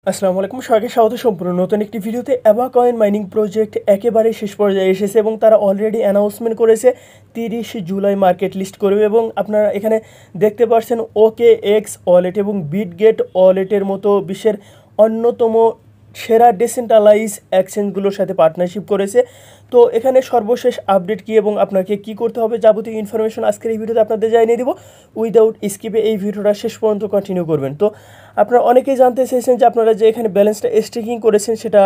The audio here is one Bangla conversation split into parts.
আসসালামু আলাইকুম, সবাইকে স্বাগত সম্পূর্ণ নতুন একটি ভিডিওতে। অ্যাবা কয়েন মাইনিং প্রজেক্ট একেবারে শেষ পর্যায়ে এসেছে এবং তারা অলরেডি অ্যানাউন্সমেন্ট করেছে 30 জুলাই মার্কেট লিস্ট করবে। এবং আপনারা এখানে দেখতে পাচ্ছেন OKX ওয়ালেট এবং বিটগেট ওয়ালেটের মতো বিশ্বের অন্যতম সেরা ডিসেন্ট্রালাইজ এক্সচেঞ্জগুলোর সাথে পার্টনারশিপ করেছে। তো এখানে সর্বশেষ আপডেট কী এবং আপনাকে কি করতে হবে যাবতীয় ইনফরমেশন আজকের এই ভিডিওতে আপনাদের জানিয়ে দিব। উইদাউট স্কিপে এই ভিডিওটা শেষ পর্যন্ত কন্টিনিউ করবেন। তো আপনারা অনেকেই জানতে চেয়েছেন যে আপনারা যে এখানে ব্যালেন্সটা স্টেকিং করেছেন সেটা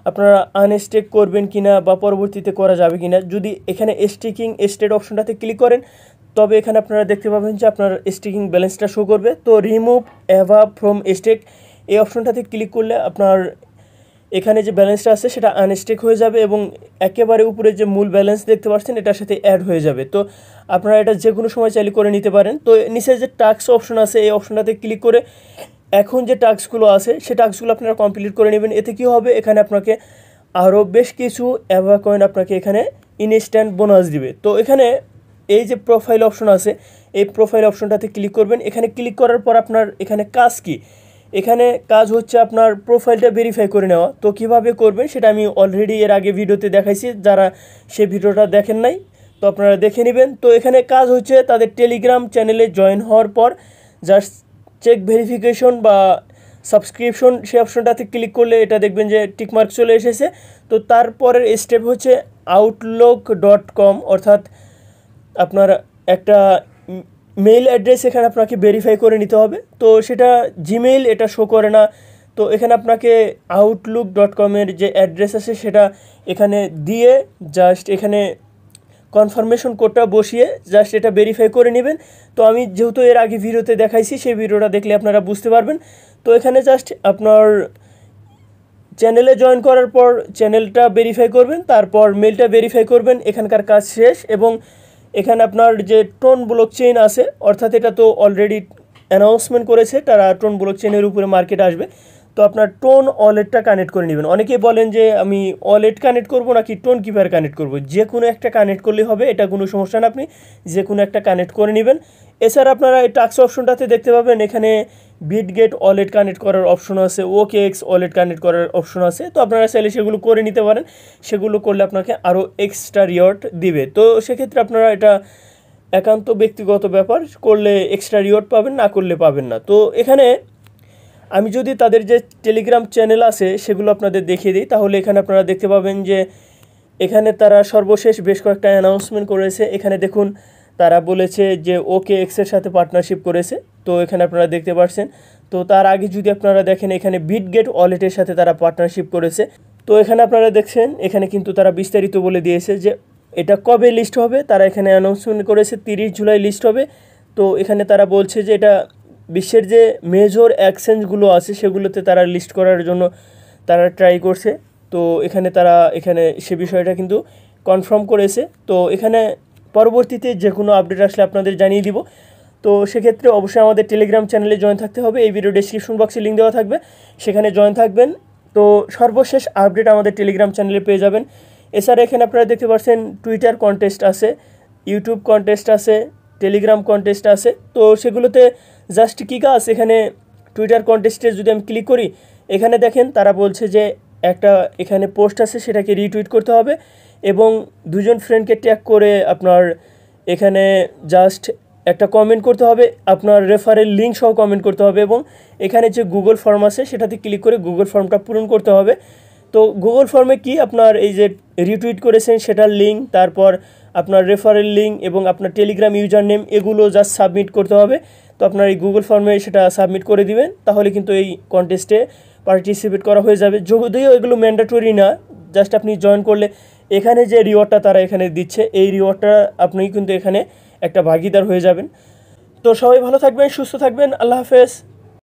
আপনারা আনস্টেক করবেন কিনা বা পরবর্তীতে করা যাবে কিনা। যদি এখানে স্টেকিং স্টেট অপশনটাতে ক্লিক করেন তবে এখানে আপনারা দেখতে পাবেন যে আপনার স্টেকিং ব্যালেন্সটা শো করবে। তো রিমুভ অ্যাভা ফ্রম স্টেক এই অপশনটাতে ক্লিক করলে আপনার এখানে যে ব্যালেন্সটা আছে সেটা আনস্টেক হয়ে যাবে এবং একেবারে উপরে যে মূল ব্যালেন্স দেখতে পাচ্ছেন এটার সাথে অ্যাড হয়ে যাবে। তো আপনারা এটা যে কোনো সময় চাইলে করে নিতে পারেন। তো নিচে যে টাস্ক অপশন আছে এই অপশনটাতে ক্লিক করে এখন যে টাস্কগুলো আছে সেই টাস্কগুলো আপনারা কমপ্লিট করে নেবেন। এতে কী হবে, এখানে আপনাকে আরও বেশ কিছু অ্যাভা কয়েন আপনাকে এখানে ইনস্ট্যান্ট বোনাস দিবে। তো এখানে এই যে প্রোফাইল অপশন আছে এই প্রোফাইল অপশনটাতে ক্লিক করবেন। এখানে ক্লিক করার পর আপনার এখানে কাজ কি, এখানে কাজ হচ্ছে আপনার প্রোফাইলটা ভেরিফাই করে নেওয়া। তো কিভাবে করবেন সেটা আমি অলরেডি এর আগে ভিডিওতে দেখাইছি, যারা সেই ভিডিওটা দেখেন নাই তো আপনারা দেখে নেবেন। তো এখানে কাজ হচ্ছে তাদের টেলিগ্রাম চ্যানেলে জয়েন হওয়ার পর জাস্ট চেক ভেরিফিকেশন বা সাবস্ক্রিপশন সেই অপশনটাতে ক্লিক করলে এটা দেখবেন যে টিকমার্ক চলে এসেছে। তো তারপরের স্টেপ হচ্ছে outlook.com, অর্থাৎ আপনার একটা মেইল অ্যাড্রেস এখানে আপনাকে ভেরিফাই করে নিতে হবে। তো সেটা জিমেইল এটা শো করে না। তো এখানে আপনাকে outlook.com-এর যে অ্যাড্রেস আছে সেটা এখানে দিয়ে জাস্ট এখানে কনফার্মেশন কোডটা বসিয়ে জাস্ট এটা ভেরিফাই করে নেবেন। তো আমি যেহেতু এর আগে ভিডিওতে দেখাইছি সেই ভিডিওটা দেখলে আপনারা বুঝতে পারবেন। তো এখানে জাস্ট আপনার চ্যানেলে জয়েন করার পর চ্যানেলটা ভেরিফাই করবেন, তারপর মেলটা ভেরিফাই করবেন, এখানকার কাজ শেষ। এবং এখানে আপনার যে টোন ব্লকচেইন আছে, অর্থাৎ এটা তো অলরেডি অ্যানাউন্সমেন্ট করেছে তারা টোন ব্লকচেইনের উপরে মার্কেট আসবে। তো আপনার টোন ওয়ালেটটা কানেক্ট করে নেবেন। অনেকেই বলেন যে আমি ওয়ালেট কানেক্ট করব নাকি টোন কিপার কানেক্ট করব, যে কোনো একটা কানেক্ট করলেই হবে, এটা কোনো সমস্যা না, আপনি যে কোনো একটা কানেক্ট করে নেবেন। এছাড়া আপনারা এই টাস্ক অপশনটাতে দেখতে পাবেন এখানে বিটগেট ওয়ালেট কানেক্ট করার অপশন আছে, OKX ওয়ালেট কানেক্ট করার অপশন আছে। তো আপনারা চাইলে সেগুলো করে নিতে পারেন, সেগুলো করলে আপনাকে আরও এক্সট্রা রিওয়ার্ড দিবে। তো সেক্ষেত্রে আপনারা এটা একান্ত ব্যক্তিগত ব্যাপার, করলে এক্সট্রা রিওয়ার্ড পাবেন, না করলে পাবেন না। তো এখানে আমি যদি তাদের যে টেলিগ্রাম চ্যানেল আছে সেগুলো আপনাদের দেখিয়ে দিই, তাহলে এখানে আপনারা দেখতে পাবেন যে এখানে তারা সর্বশেষ বেশ কয়েকটা অ্যানাউন্সমেন্ট করেছে। এখানে দেখুন তারা বলেছে যে OKX-এর সাথে পার্টনারশিপ করেছে। তো এখানে আপনারা দেখতে পাচ্ছেন। তো তার আগে যদি আপনারা দেখেন এখানে বিটগেট ওয়ালেটের সাথে তারা পার্টনারশিপ করেছে। তো এখানে আপনারা দেখছেন এখানে কিন্তু তারা বিস্তারিত বলে দিয়েছে যে এটা কবে লিস্ট হবে। তারা এখানে অ্যানাউন্সমেন্ট করেছে 30 জুলাই লিস্ট হবে। তো এখানে তারা বলছে যে এটা বিশ্বের যে মেজর এক্সচেঞ্জগুলো আছে সেগুলোতে তারা লিস্ট করার জন্য তারা ট্রাই করছে। তো এখানে তারা সে বিষয়টা কিন্তু কনফার্ম করেছে। তো এখানে পরবর্তীতে যে কোনো আপডেট আসলে আপনাদের জানিয়ে দিব। তো সেক্ষেত্রে অবশ্যই আমাদের টেলিগ্রাম চ্যানেলে জয়েন থাকতে হবে। এই ভিডিও ডেসক্রিপশন বক্সে লিঙ্ক দেওয়া থাকবে, সেখানে জয়েন থাকবেন। তো সর্বশেষ আপডেট আমাদের টেলিগ্রাম চ্যানেলে পেয়ে যাবেন। এছাড়া এখানে আপনারা দেখতে পাচ্ছেন টুইটার কন্টেস্ট আছে, ইউটিউব কন্টেস্ট আছে, টেলিগ্রাম কন্টেস্ট আছে। তো সেগুলোতে জাস্ট কী কাজ, এখানে টুইটার কন্টেস্টে যদি আমি ক্লিক করি এখানে দেখেন তারা বলছে যে একটা এখানে পোস্ট আছে সেটাকে রিটুইট করতে হবে এবং দুজন ফ্রেন্ডকে ট্যাগ করে আপনার এখানে জাস্ট একটা কমেন্ট করতে হবে, আপনার রেফারেল লিঙ্ক সহ কমেন্ট করতে হবে এবং এখানে যে গুগল ফর্ম আছে সেটাতে ক্লিক করে গুগল ফর্মটা পূরণ করতে হবে। তো গুগল ফর্মে কি আপনার এই যে রিটুইট করেছেন সেটার লিঙ্ক, তারপর আপনার রেফারেল লিঙ্ক এবং আপনার টেলিগ্রাম ইউজার নেম, এগুলো জাস্ট সাবমিট করতে হবে। তো আপনার এই গুগল ফর্মে সেটা সাবমিট করে দিবেন, তাহলে কিন্তু এই কন্টেস্টে পার্টিসিপেট করা হয়ে যাবে। যদিও এগুলো ম্যান্ডেটরি না, জাস্ট আপনি জয়েন করলে এখানে যে রিওয়ার্ডটা তারা এখানে দিচ্ছে এই রিওয়ার্ডটা আপনি কিন্তু এখানে একটা ভাগিদার হয়ে যাবেন। তো সবাই ভালো থাকবেন, সুস্থ থাকবেন, আল্লাহ হাফেজ।